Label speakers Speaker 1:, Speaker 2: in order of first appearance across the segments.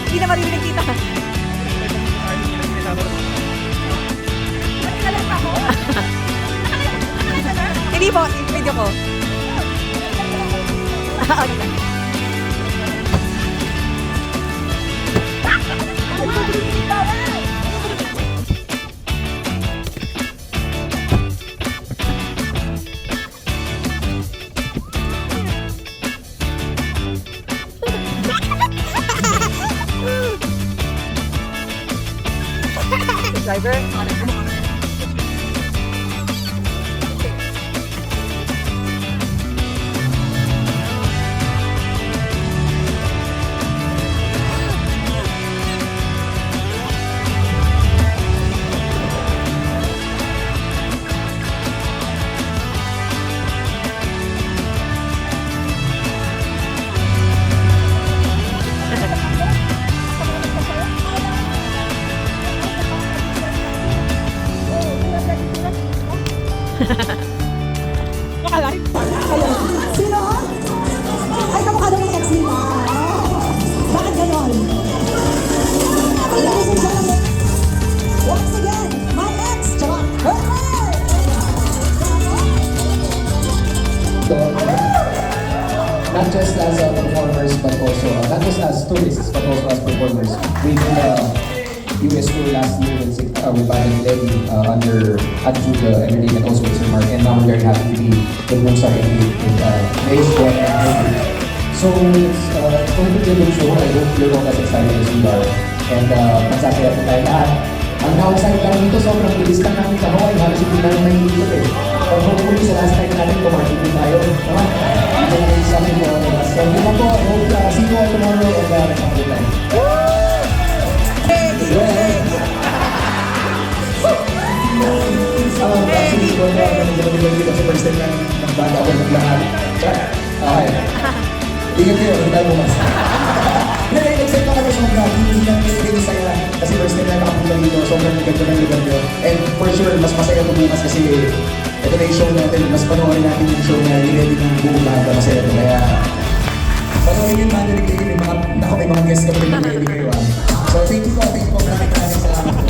Speaker 1: Hindi na maririnig kita. Hindi po, video ko. Driver. Nakalay.
Speaker 2: Sino? Ay, kamukha daw ng ex nila. Bakit ganon? Once again, my ex, tsaka her
Speaker 3: Not just as performers, but also not just as tourists, but also as performers. We did US tour last year with Band Levy under Adjuga Entertainment, also with Sir Mark, and now we're very happy to be with Moonstar with Ace and so it's going to be a good show. I hope you're all as excited as we are. And magsasaya po tayo lahat. Ang downside lang dito, sobrang bilis lang namin sa Hawaii. Halos hindi namin may ikot eh. But hopefully sa last time natin, kumartin din tayo. Hindi namin sa amin po. So, yun lang po. I hope see you all tomorrow and have a good time. Actually, kung kasi first time lang nagbaga ako ng lahat. Okay. Ingat kayo, hindi tayo bumas. Excited ako sa mga hindi lang kayo saya kasi first time lang nakapunta dito. Sobrang ganda ng lugar nyo. And for sure, mas masaya ito bukas kasi ito na yung show natin. Mas panoorin natin yung show na ready ng buong lahat na masaya ito. Kaya panoorin yung mga narinig kayo. May mga guest kami na ready kayo. So thank you po. Maraming salamat po.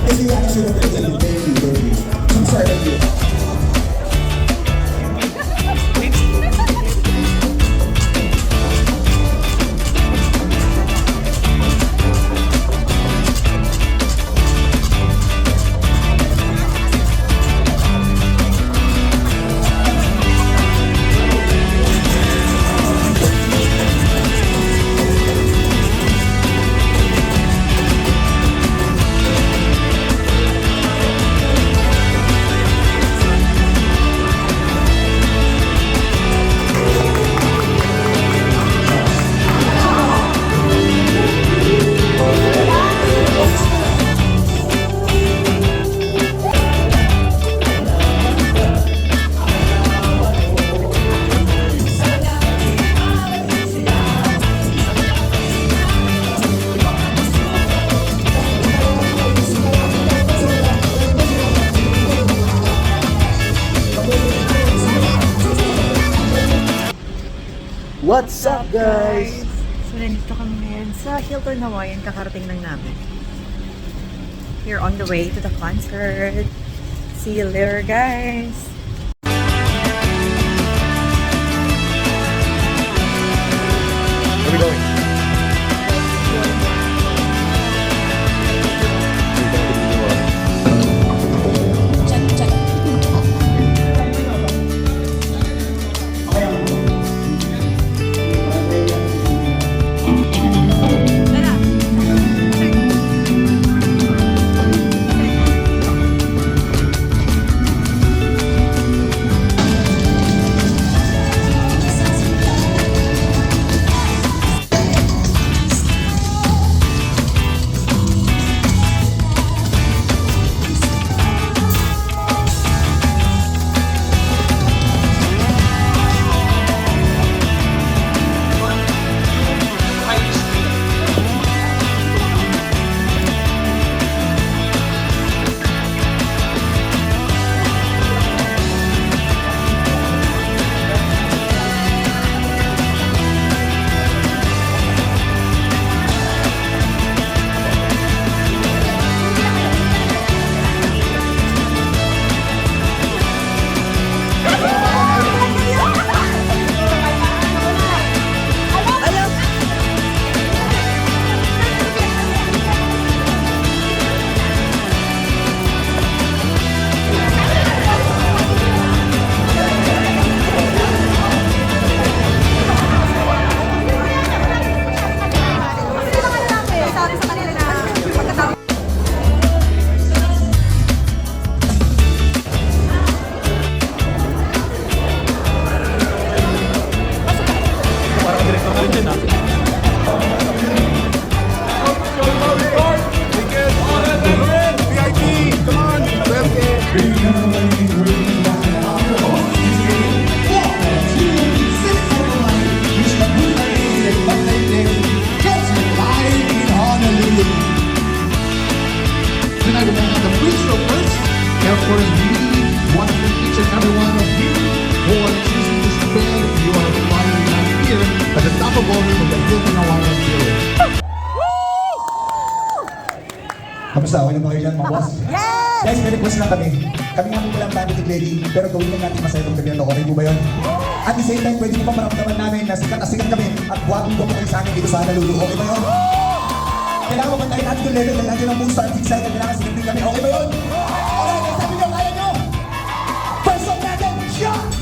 Speaker 3: Thank you actually. Thank you. I'm sorry to you.
Speaker 4: What's up, guys?
Speaker 1: So, nandito kami ngayon sa Hilton Hawaiian. Kakarating lang namin. We're on the way to the concert. See you later, guys!
Speaker 4: Where are we going?
Speaker 5: Kamusta? Okay na ba kayo dyan, mga boss?
Speaker 2: Yes!
Speaker 5: Guys, may request lang kami. Kami nga po walang bandit at lady, pero gawin lang natin masaya itong gabi na to. Okay po ba yun? At the same time, pwede mo pa maramdaman namin na sikat na sikat kami at buwagong ko kayo sa amin dito sa Honolulu. Okay ba yun? Kailangan mo mantayin natin yung level na natin ng booster at excited. Kailangan sikat din kami. Okay ba yun? Alright, sabi nyo, kaya nyo! First song natin, shot!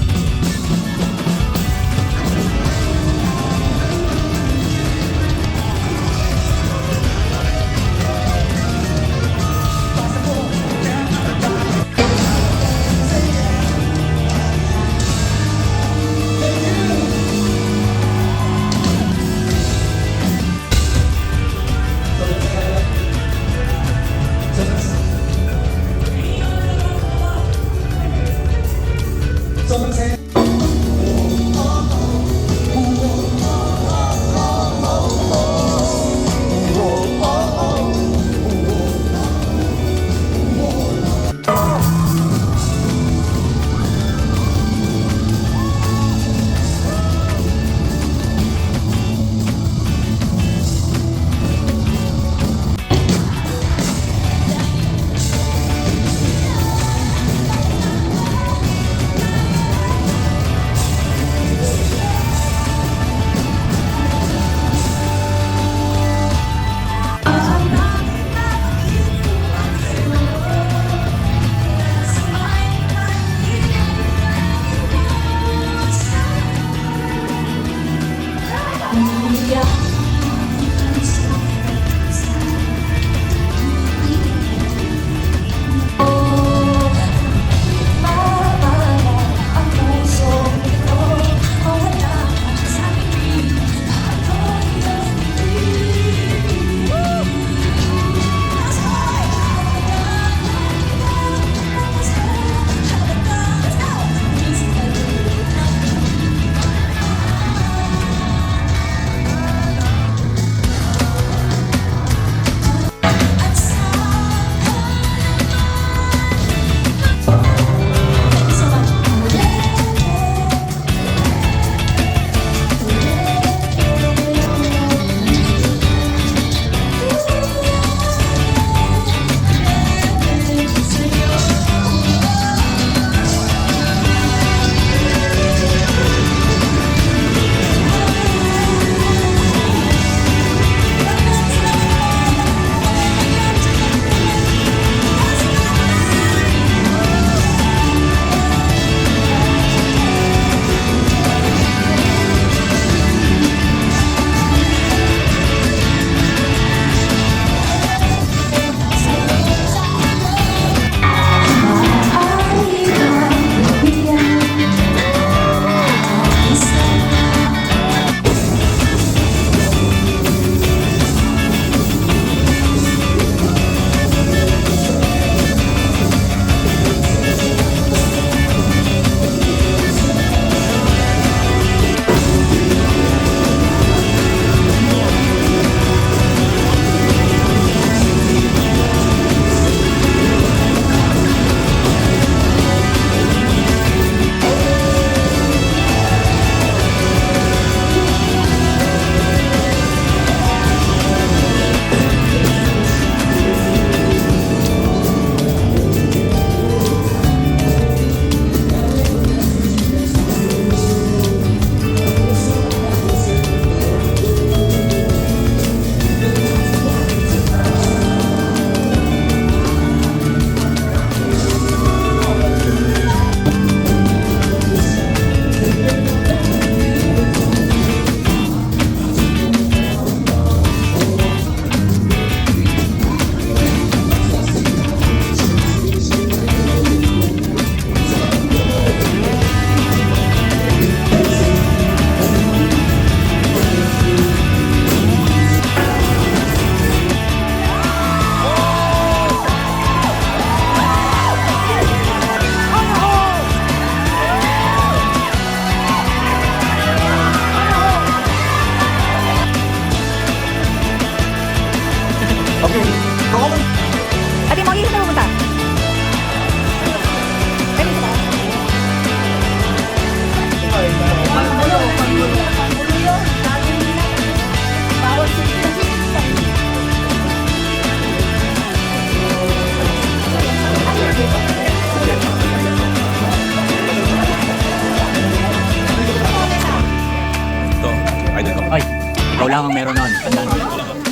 Speaker 6: lamang meron nun. Tandaan mo.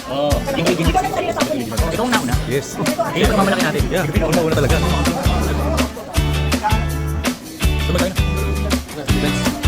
Speaker 6: Oo. Hindi kasi. Ito ang nauna.
Speaker 4: Yes.
Speaker 6: Ito ang mamalaki natin.
Speaker 4: Yeah, una talaga. Sabay tayo na.